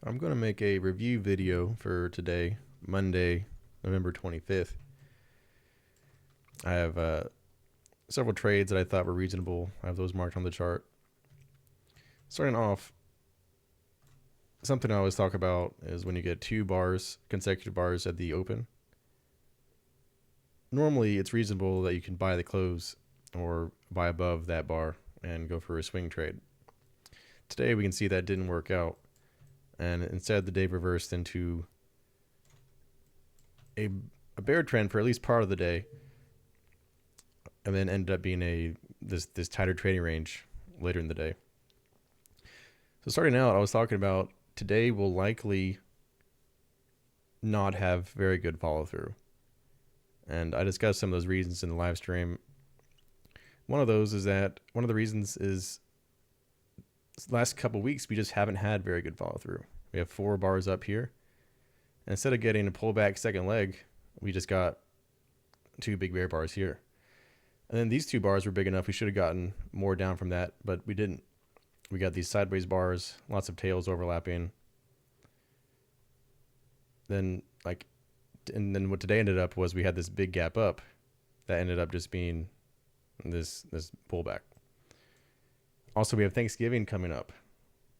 I'm going to make a review video for today, Monday, November 25th. I have several trades that I thought were reasonable. I have those marked on the chart. Starting off, something I always talk about is when you get two bars, consecutive bars at the open. Normally, it's reasonable that you can buy the close or buy above that bar and go for a swing trade. Today, we can see that didn't work out. And instead, the day reversed into a bear trend for at least part of the day, and then ended up being this tighter trading range later in the day. So starting out, I was talking about today will likely not have very good follow through, and I discussed some of those reasons in the live stream. One of the reasons is last couple of weeks we just haven't had very good follow through. We have 4 bars up here. And instead of getting a pullback second leg, we just got 2 big bear bars here. And then these 2 bars were big enough. We should have gotten more down from that, but we didn't. We got these sideways bars, lots of tails overlapping. And then what today ended up was we had this big gap up that ended up just being this pullback. Also, we have Thanksgiving coming up,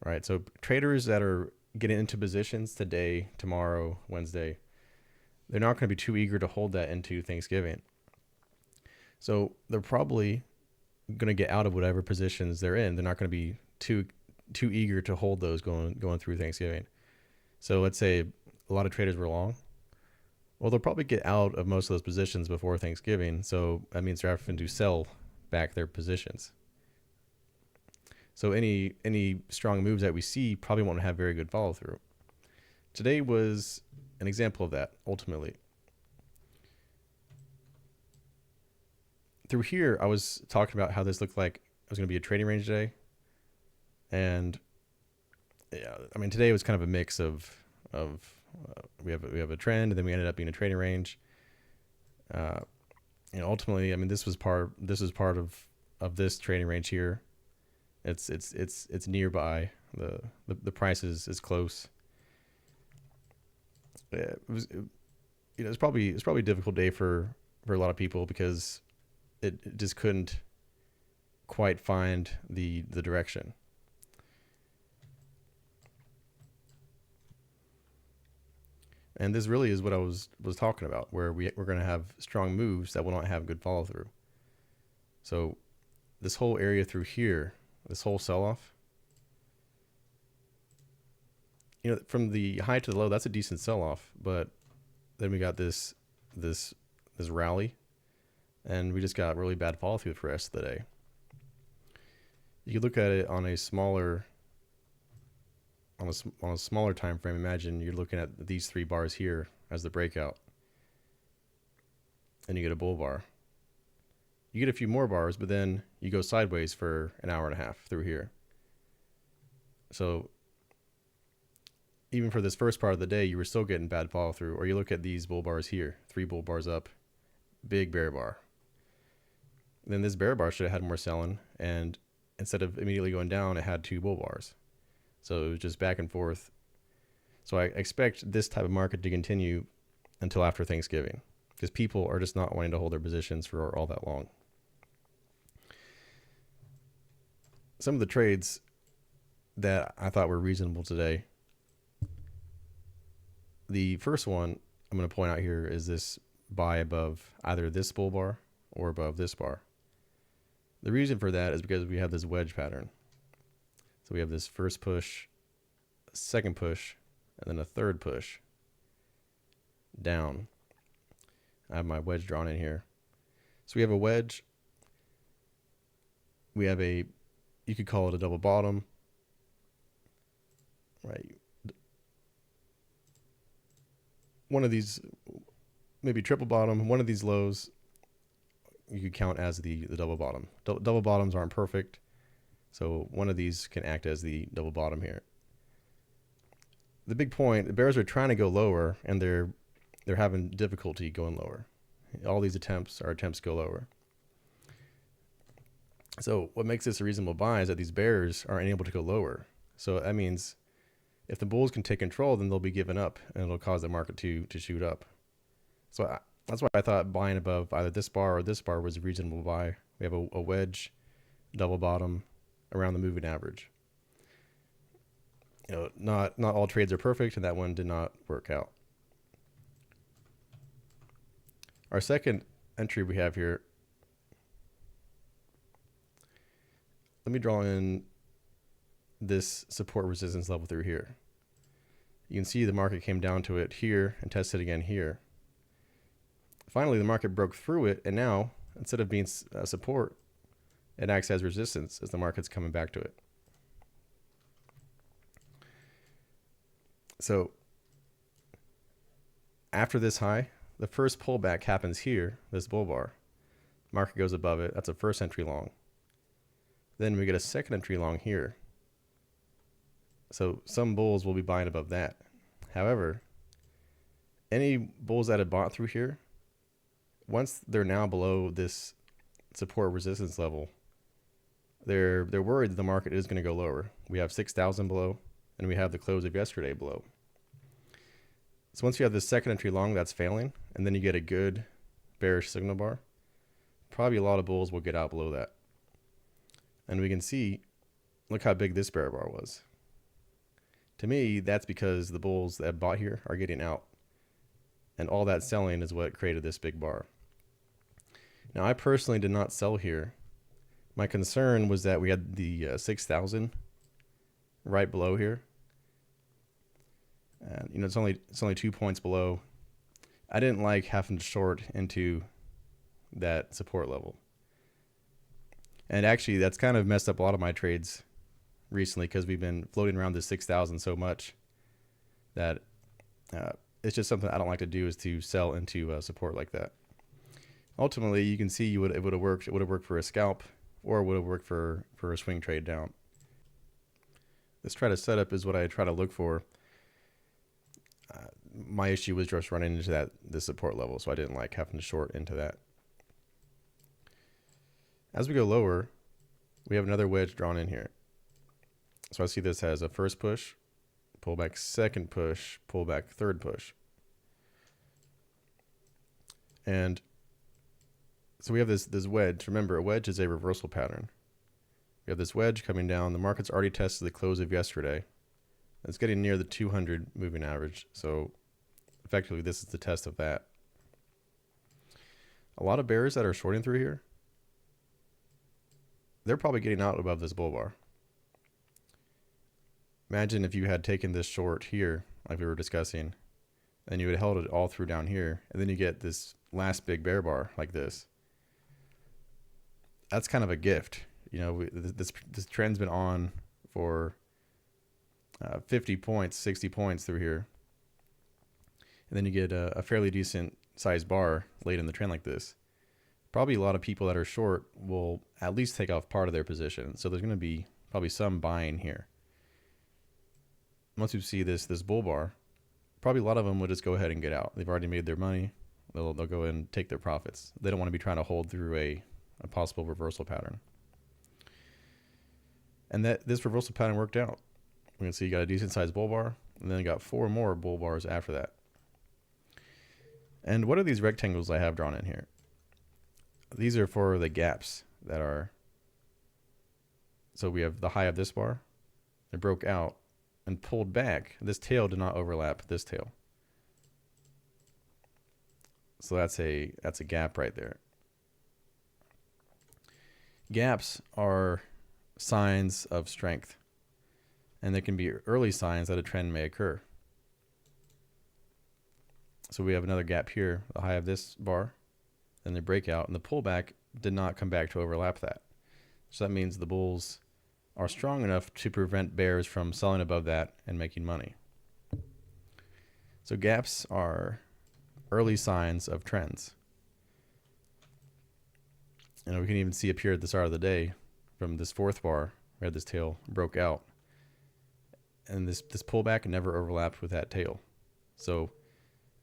right? So traders that are getting into positions today, tomorrow, Wednesday, they're not going to be too eager to hold that into Thanksgiving. So they're probably going to get out of whatever positions they're in. They're not going to be too eager to hold those going through Thanksgiving. So let's say a lot of traders were long. Well, they'll probably get out of most of those positions before Thanksgiving. So that means they're having to sell back their positions. So any strong moves that we see probably won't have very good follow through. Today was an example of that, ultimately. Through here, I was talking about how this looked like it was going to be a trading range today. And yeah, I mean, today was kind of a mix of we have a trend, and then we ended up being a trading range. Ultimately, I mean, this was part of this trading range here. It's nearby. The price is close. It's probably a difficult day for a lot of people because it just couldn't quite find the direction. And this really is what I was talking about, where we're going to have strong moves that will not have good follow through. So this whole area through here, this whole sell-off, from the high to the low, that's a decent sell-off. But then we got this rally, and we just got really bad follow-through for the rest of the day. You could look at it on a smaller time frame. Imagine you're looking at these 3 bars here as the breakout, and you get a bull bar. You get a few more bars, but then you go sideways for an hour and a half through here. So even for this first part of the day, you were still getting bad follow through. Or you look at these bull bars here, 3 bull bars up, big bear bar. Then this bear bar should have had more selling, and instead of immediately going down, it had 2 bull bars. So it was just back and forth. So I expect this type of market to continue until after Thanksgiving, because people are just not wanting to hold their positions for all that long. Some of the trades that I thought were reasonable today. The first one I'm going to point out here is this buy above either this bull bar or above this bar. The reason for that is because we have this wedge pattern. So we have this first push, second push, and then a third push down. I have my wedge drawn in here. So we have a wedge. We have you could call it a double bottom, right? One of these, maybe triple bottom, one of these lows, you could count as the double bottom. Double bottoms aren't perfect, so one of these can act as the double bottom here. The big point, the bears are trying to go lower, and they're having difficulty going lower. All these attempts are attempts to go lower. So what makes this a reasonable buy is that these bears aren't able to go lower. So that means If the bulls can take control, then they'll be given up, and it'll cause the market to shoot up. So that's why I thought buying above either this bar or this bar was a reasonable buy. We have a wedge, double bottom, around the moving average. Not all trades are perfect, and that one did not work out. Our second entry we have here, let me draw in this support resistance level through here. You can see the market came down to it here and tested again here. Finally, the market broke through it, and now, instead of being support, it acts as resistance as the market's coming back to it. So after this high, the first pullback happens here, this bull bar. Market goes above it. That's a first entry long. Then we get a second entry long here. So some bulls will be buying above that. However, any bulls that had bought through here, once they're now below this support resistance level, they're worried that the market is going to go lower. We have 6,000 below, and we have the close of yesterday below. So once you have this second entry long that's failing, and then you get a good bearish signal bar, probably a lot of bulls will get out below that. And we can see, look how big this bear bar was. To me, that's because the bulls that bought here are getting out. And all that selling is what created this big bar. Now, I personally did not sell here. My concern was that we had the 6,000 right below here. And it's only 2 points below. I didn't like having to short into that support level. And actually, that's kind of messed up a lot of my trades recently, because we've been floating around this 6,000 so much that it's just something I don't like to do, is to sell into support like that. Ultimately, you can see it would have worked. It would have worked for a scalp, or it would have worked for a swing trade down. This try to setup is what I try to look for. My issue was just running into the support level, so I didn't like having to short into that. As we go lower, we have another wedge drawn in here. So I see this as a first push, pullback second push, pullback third push. And so we have this wedge. Remember, a wedge is a reversal pattern. We have this wedge coming down. The market's already tested the close of yesterday. It's getting near the 200 moving average. So effectively, this is the test of that. A lot of bears that are shorting through here, they're probably getting out above this bull bar. Imagine if you had taken this short here, like we were discussing, and you had held it all through down here, and then you get this last big bear bar like this. That's kind of a gift. This trend's been on for 50 points, 60 points through here. And then you get a fairly decent sized bar late in the trend like this. Probably a lot of people that are short will at least take off part of their position. So there's going to be probably some buying here. Once you see this bull bar, probably a lot of them will just go ahead and get out. They've already made their money. They'll go ahead and take their profits. They don't want to be trying to hold through a possible reversal pattern. And this reversal pattern worked out. We can see you got a decent sized bull bar, and then you got 4 more bull bars after that. And what are these rectangles I have drawn in here? These are for the gaps that are. So we have the high of this bar. It broke out and pulled back. This tail did not overlap this tail. So that's a gap right there. Gaps are signs of strength, and they can be early signs that a trend may occur. So we have another gap here, the high of this bar, then the breakout, and the pullback did not come back to overlap that. So that means the bulls are strong enough to prevent bears from selling above that and making money. So gaps are early signs of trends. And we can even see up here at the start of the day, from this fourth bar, where this tail broke out. And this pullback never overlapped with that tail. So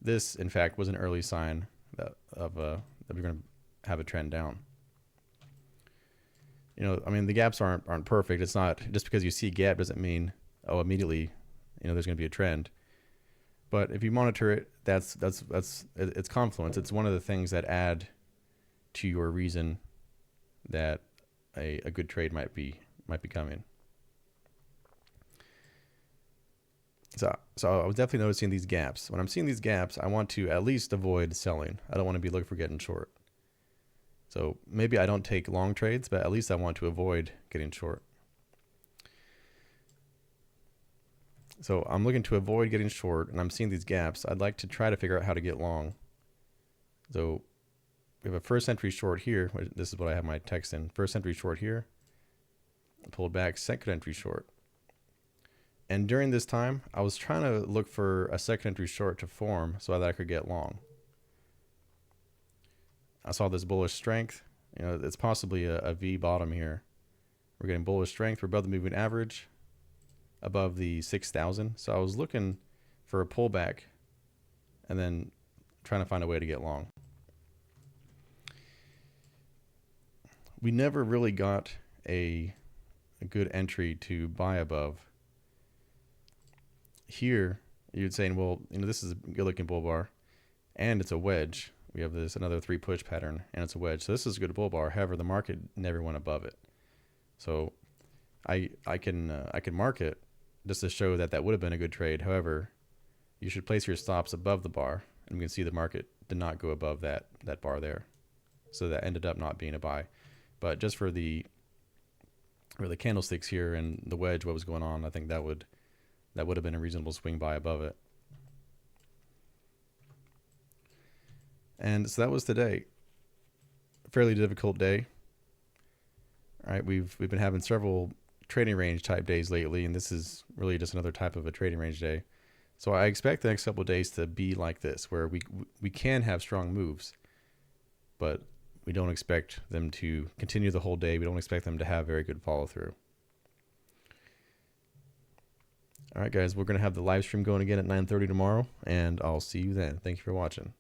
this, in fact, was an early sign that we're going to have a trend down. The gaps aren't perfect. It's not just because you see a gap doesn't mean, immediately there's going to be a trend. But if you monitor it, it's confluence. It's one of the things that add to your reason that a good trade might be coming. So I was definitely noticing these gaps. When I'm seeing these gaps, I want to at least avoid selling. I don't want to be looking for getting short. So maybe I don't take long trades, but at least I want to avoid getting short. So I'm looking to avoid getting short, and I'm seeing these gaps. I'd like to try to figure out how to get long. So we have a first entry short here. This is what I have my text in. First entry short here. Pulled back, second entry short. And during this time, I was trying to look for a second entry short to form so that I could get long. I saw this bullish strength. It's possibly a V bottom here. We're getting bullish strength. We're above the moving average, above the 6,000. So I was looking for a pullback and then trying to find a way to get long. We never really got a good entry to buy above. Here, you'd saying, well, this is a good looking bull bar and it's a wedge. We have another 3 push pattern and it's a wedge. So this is a good bull bar. However, the market never went above it. So I can mark it just to show that would have been a good trade. However, you should place your stops above the bar, and you can see the market did not go above that bar there. So that ended up not being a buy. But just for the candlesticks here and the wedge, what was going on, I think that would have been a reasonable swing buy above it. And so that was today. Fairly difficult day. All right, we've been having several trading range type days lately, and this is really just another type of a trading range day. So I expect the next couple of days to be like this, where we can have strong moves, but we don't expect them to continue the whole day. We don't expect them to have very good follow through. All right, guys, we're going to have the live stream going again at 9:30 tomorrow, and I'll see you then. Thank you for watching.